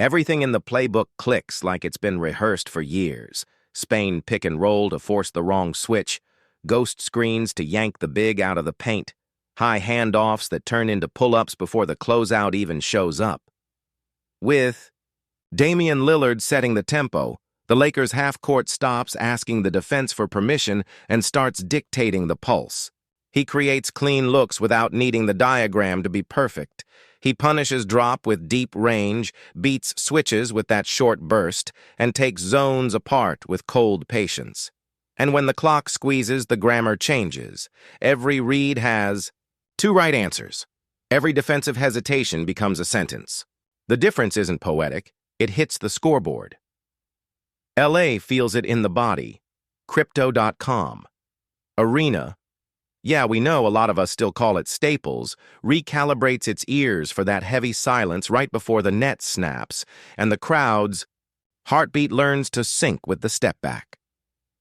Everything in the playbook clicks like it's been rehearsed for years. Spain pick and roll to force the wrong switch, ghost screens to yank the big out of the paint, high handoffs that turn into pull-ups before the closeout even shows up. With Damian Lillard setting the tempo, the Lakers' half-court stops asking the defense for permission and starts dictating the pulse. He creates clean looks without needing the diagram to be perfect. He punishes drop with deep range, beats switches with that short burst, and takes zones apart with cold patience. And when the clock squeezes, the grammar changes. Every read has two right answers. Every defensive hesitation becomes a sentence. The difference isn't poetic, it hits the scoreboard. LA feels it in the body. Crypto.com. Arena. Yeah, we know a lot of us still call it Staples, recalibrates its ears for that heavy silence right before the net snaps, and the crowd's heartbeat learns to sync with the step back.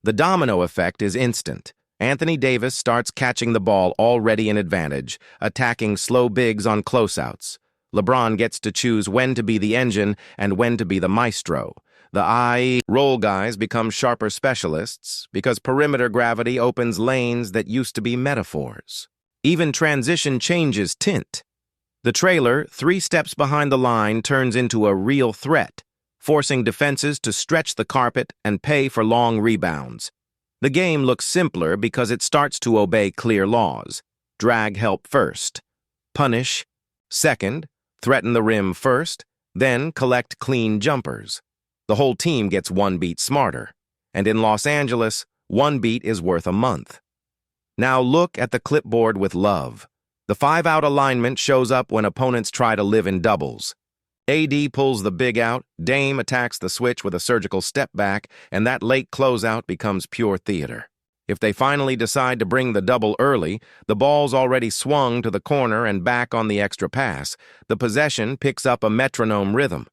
The domino effect is instant. Anthony Davis starts catching the ball already in advantage, attacking slow bigs on closeouts. LeBron gets to choose when to be the engine and when to be the maestro. The eye roll guys become sharper specialists because perimeter gravity opens lanes that used to be metaphors. Even transition changes tint. The trailer, 3 steps behind the line, turns into a real threat, forcing defenses to stretch the carpet and pay for long rebounds. The game looks simpler because it starts to obey clear laws. Drag help first. Punish second. Threaten the rim first. Then collect clean jumpers. The whole team gets 1 beat smarter. And in Los Angeles, 1 beat is worth a month. Now look at the clipboard with love. The 5-out alignment shows up when opponents try to live in doubles. AD pulls the big out, Dame attacks the switch with a surgical step back, and that late closeout becomes pure theater. If they finally decide to bring the double early, the ball's already swung to the corner and back on the extra pass. The possession picks up a metronome rhythm.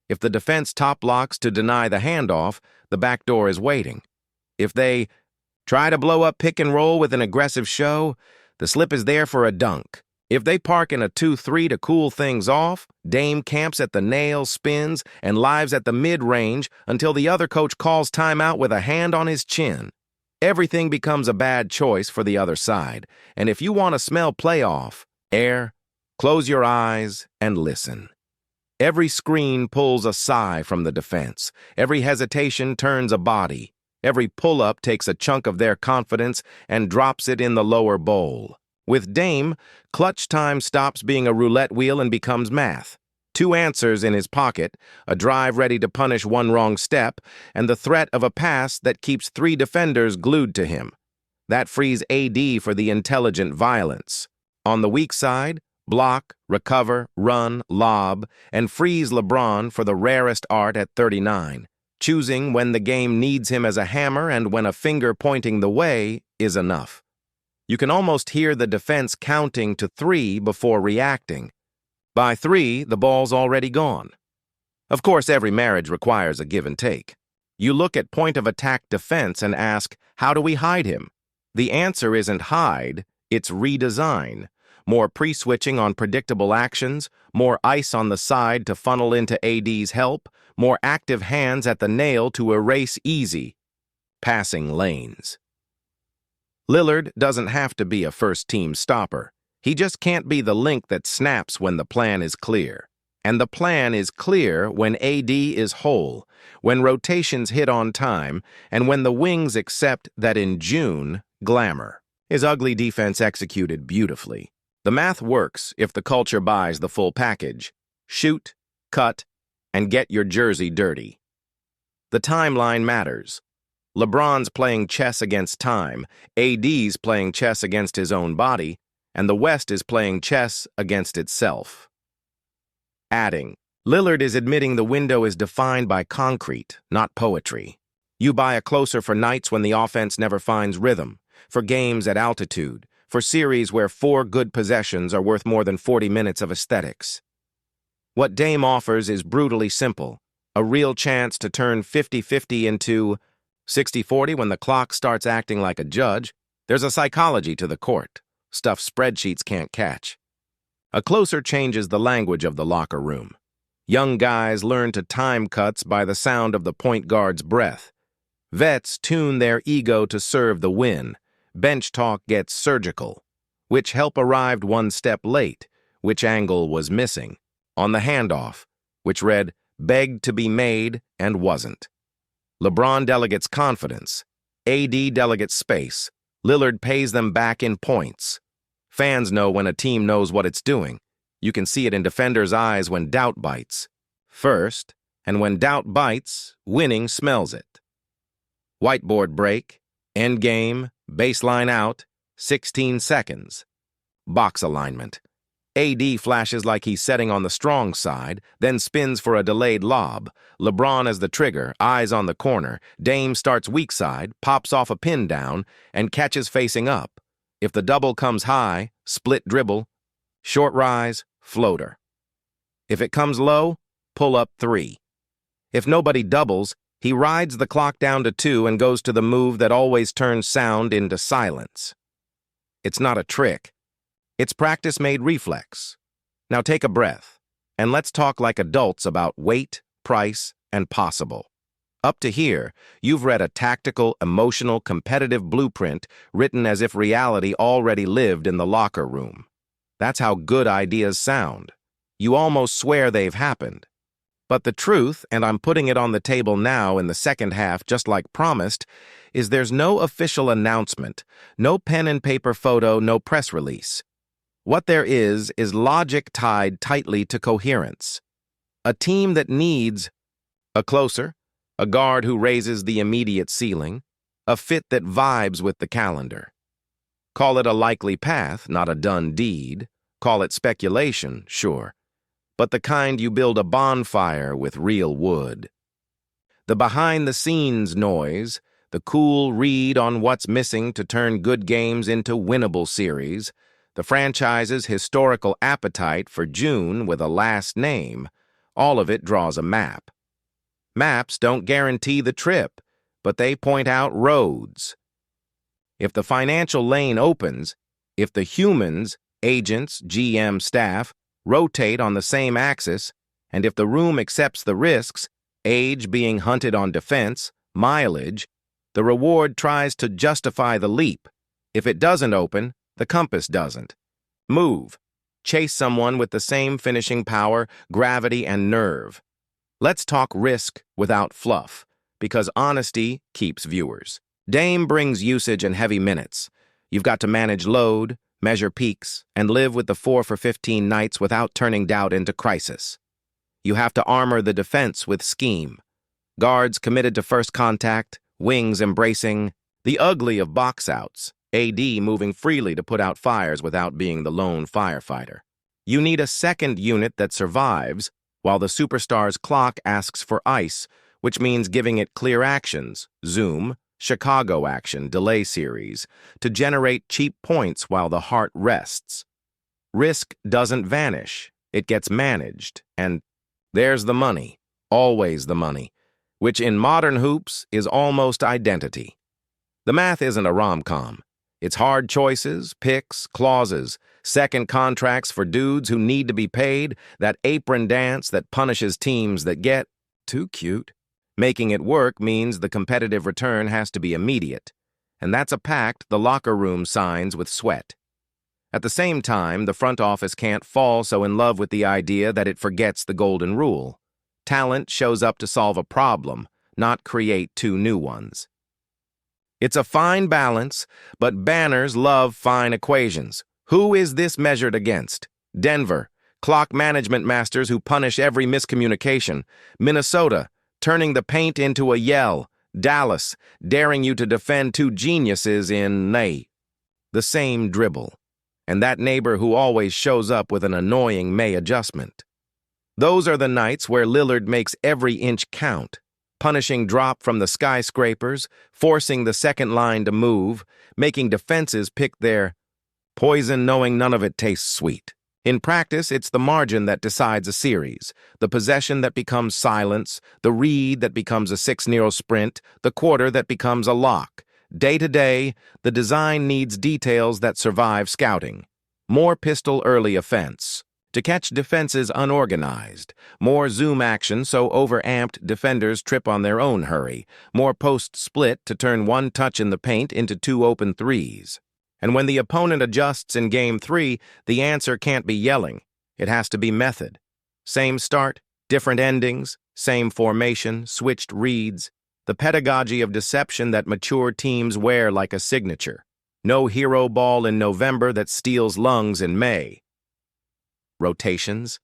If the defense top locks to deny the handoff, the back door is waiting. If they try to blow up pick and roll with an aggressive show, the slip is there for a dunk. If they park in a 2-3 to cool things off, Dame camps at the nail, spins, and lives at the mid-range until the other coach calls timeout with a hand on his chin. Everything becomes a bad choice for the other side, and if you want to smell playoff air, close your eyes and listen. Every screen pulls a sigh from the defense. Every hesitation turns a body. Every pull-up takes a chunk of their confidence and drops it in the lower bowl. With Dame, clutch time stops being a roulette wheel and becomes math. 2 answers in his pocket, a drive ready to punish 1 wrong step, and the threat of a pass that keeps 3 defenders glued to him. That frees AD for the intelligent violence. On the weak side, block, recover, run, lob, and frees LeBron for the rarest art at 39, choosing when the game needs him as a hammer and when a finger pointing the way is enough. You can almost hear the defense counting to 3 before reacting. By 3, the ball's already gone. Of course, every marriage requires a give and take. You look at point-of-attack defense and ask, how do we hide him? The answer isn't hide, it's redesign. More pre-switching on predictable actions, more ice on the side to funnel into AD's help, more active hands at the nail to erase easy passing lanes. Lillard doesn't have to be a first-team stopper. He just can't be the link that snaps when the plan is clear. And the plan is clear when AD is whole, when rotations hit on time, and when the wings accept that in June, glamour. His ugly defense executed beautifully. The math works if the culture buys the full package. Shoot, cut, and get your jersey dirty. The timeline matters. LeBron's playing chess against time, AD's playing chess against his own body, and the West is playing chess against itself. Adding, Lillard is admitting the window is defined by concrete, not poetry. You buy a closer for nights when the offense never finds rhythm, for games at altitude, for series where 4 good possessions are worth more than 40 minutes of aesthetics. What Dame offers is brutally simple, a real chance to turn 50-50 into 60-40 when the clock starts acting like a judge. There's a psychology to the court, stuff spreadsheets can't catch. A closer changes the language of the locker room. Young guys learn to time cuts by the sound of the point guard's breath. Vets tune their ego to serve the win. Bench talk gets surgical. Which help arrived one step late, which angle was missing. On the handoff, which read, begged to be made and wasn't. LeBron delegates confidence. AD delegates space. Lillard pays them back in points. Fans know when a team knows what it's doing. You can see it in defenders' eyes when doubt bites. First, and when doubt bites, winning smells it. Whiteboard break, end game, baseline out, 16 seconds. Box alignment. AD flashes like he's setting on the strong side, then spins for a delayed lob. LeBron as the trigger, eyes on the corner. Dame starts weak side, pops off a pin down, and catches facing up. If the double comes high, split dribble. Short rise, floater. If it comes low, pull up 3. If nobody doubles, he rides the clock down to 2 and goes to the move that always turns sound into silence. It's not a trick. It's practice-made reflex. Now take a breath, and let's talk like adults about weight, price, and possible. Up to here, you've read a tactical, emotional, competitive blueprint written as if reality already lived in the locker room. That's how good ideas sound. You almost swear they've happened. But the truth, and I'm putting it on the table now in the second half just like promised, is there's no official announcement, no pen and paper photo, no press release. What there is logic tied tightly to coherence. A team that needs a closer, a guard who raises the immediate ceiling, a fit that vibes with the calendar. Call it a likely path, not a done deed. Call it speculation, sure, but the kind you build a bonfire with real wood. The behind-the-scenes noise, the cool read on what's missing to turn good games into winnable series, the franchise's historical appetite for June with a last name, all of it draws a map. Maps don't guarantee the trip, but they point out roads. If the financial lane opens, if the humans, agents, GM staff, rotate on the same axis, and if the room accepts the risks, age being hunted on defense, mileage, the reward tries to justify the leap. If it doesn't open, the compass doesn't. Move. Chase someone with the same finishing power, gravity, and nerve. Let's talk risk without fluff, because honesty keeps viewers. Dame brings usage and heavy minutes. You've got to manage load, measure peaks, and live with the 4 for 15 nights without turning doubt into crisis. You have to armor the defense with scheme. Guards committed to first contact, wings embracing the ugly of box-outs, AD moving freely to put out fires without being the lone firefighter. You need a second unit that survives, while the superstar's clock asks for ice, which means giving it clear actions, zoom, Chicago action, delay series, to generate cheap points while the heart rests. Risk doesn't vanish, it gets managed, and there's the money, always the money, which in modern hoops is almost identity. The math isn't a rom-com. It's hard choices, picks, clauses, second contracts for dudes who need to be paid, that apron dance that punishes teams that get too cute. Making it work means the competitive return has to be immediate, and that's a pact the locker room signs with sweat. At the same time, the front office can't fall so in love with the idea that it forgets the golden rule. Talent shows up to solve a problem, not create 2 new ones. It's a fine balance, but banners love fine equations. Who is this measured against? Denver, clock management masters who punish every miscommunication. Minnesota, turning the paint into a yell. Dallas, daring you to defend 2 geniuses in the same dribble. And that neighbor who always shows up with an annoying May adjustment. Those are the nights where Lillard makes every inch count. Punishing drop from the skyscrapers, forcing the second line to move, making defenses pick their poison knowing none of it tastes sweet. In practice, it's the margin that decides a series, the possession that becomes silence, the read that becomes a 6-0 sprint, the quarter that becomes a lock. Day to day, the design needs details that survive scouting. More pistol early offense. to catch defenses unorganized. More zoom action so overamped defenders trip on their own hurry. More post split to turn one touch in the paint into two open threes. And when the opponent adjusts in Game 3, the answer can't be yelling. It has to be method. Same start, different endings, same formation, switched reads. The pedagogy of deception that mature teams wear like a signature. No hero ball in November that steals lungs in May. Rotations.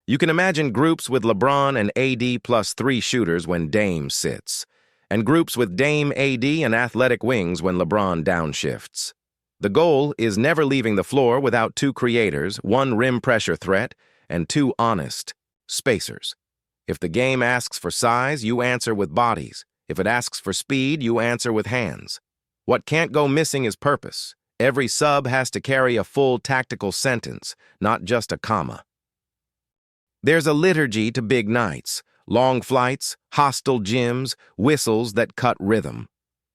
You can imagine groups with LeBron and AD plus 3 shooters when Dame sits, and groups with Dame, AD, and athletic wings when LeBron downshifts. The goal is never leaving the floor without 2 creators, 1 rim pressure threat, and 2 honest spacers. If the game asks for size, you answer with bodies. If it asks for speed, you answer with hands. What can't go missing is purpose. Every sub has to carry a full tactical sentence, not just a comma. There's a liturgy to big nights, long flights, hostile gyms, whistles that cut rhythm.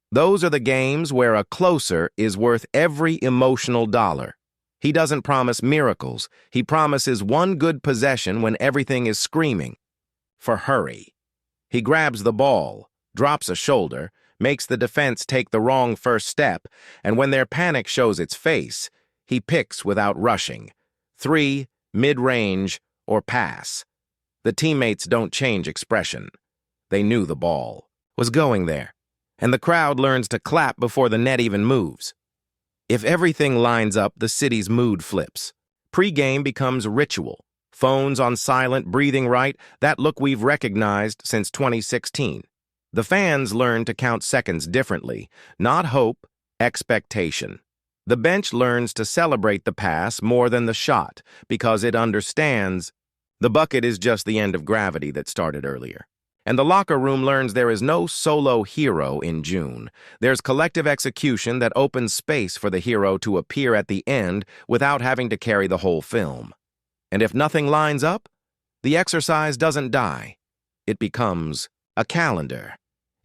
Those are the games where a closer is worth every emotional dollar. He doesn't promise miracles. He promises 1 good possession when everything is screaming for hurry. He grabs the ball, drops a shoulder, makes the defense take the wrong first step, and when their panic shows its face, he picks without rushing. 3, mid-range, or pass. The teammates don't change expression. They knew the ball was going there, and the crowd learns to clap before the net even moves. If everything lines up, the city's mood flips. Pre-game becomes ritual. Phones on silent, breathing right, that look we've recognized since 2016. The fans learn to count seconds differently, not hope, expectation. The bench learns to celebrate the pass more than the shot because it understands the bucket is just the end of gravity that started earlier. And the locker room learns there is no solo hero in June. There's collective execution that opens space for the hero to appear at the end without having to carry the whole film. And if nothing lines up, the exercise doesn't die. It becomes a calendar.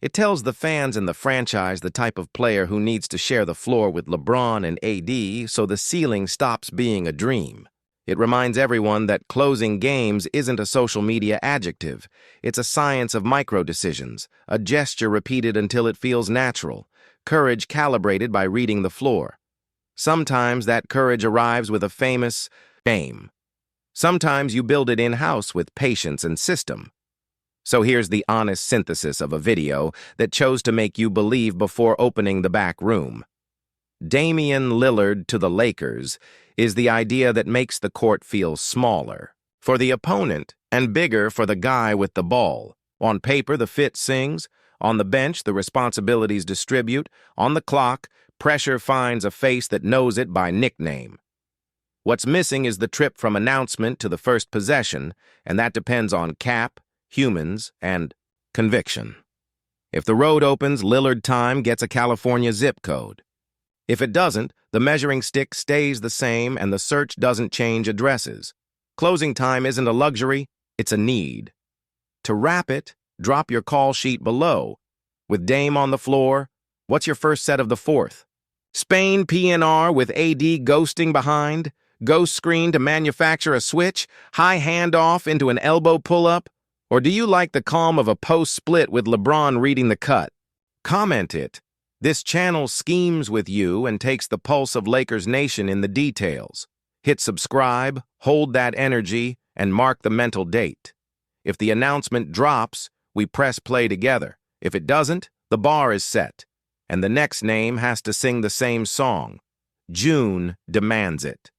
It tells the fans and the franchise the type of player who needs to share the floor with LeBron and AD so the ceiling stops being a dream. It reminds everyone that closing games isn't a social media adjective. It's a science of micro-decisions, a gesture repeated until it feels natural, courage calibrated by reading the floor. Sometimes that courage arrives with a famous game. Sometimes you build it in-house with patience and system. So here's the honest synthesis of a video that chose to make you believe before opening the back room. Damian Lillard to the Lakers is the idea that makes the court feel smaller for the opponent and bigger for the guy with the ball. On paper, the fit sings. On the bench, the responsibilities distribute. On the clock, pressure finds a face that knows it by nickname. What's missing is the trip from announcement to the first possession, and that depends on cap, humans, and conviction. If the road opens, Lillard time gets a California zip code. If it doesn't, the measuring stick stays the same and the search doesn't change addresses. Closing time isn't a luxury, it's a need. To wrap it, drop your call sheet below. With Dame on the floor, what's your first set of the fourth? Spain PNR with AD ghosting behind? Ghost screen to manufacture a switch? High handoff into an elbow pull-up? Or do you like the calm of a post-split with LeBron reading the cut? Comment it. This channel schemes with you and takes the pulse of Lakers Nation in the details. Hit subscribe, hold that energy, and mark the mental date. If the announcement drops, we press play together. If it doesn't, the bar is set. And the next name has to sing the same song. June demands it.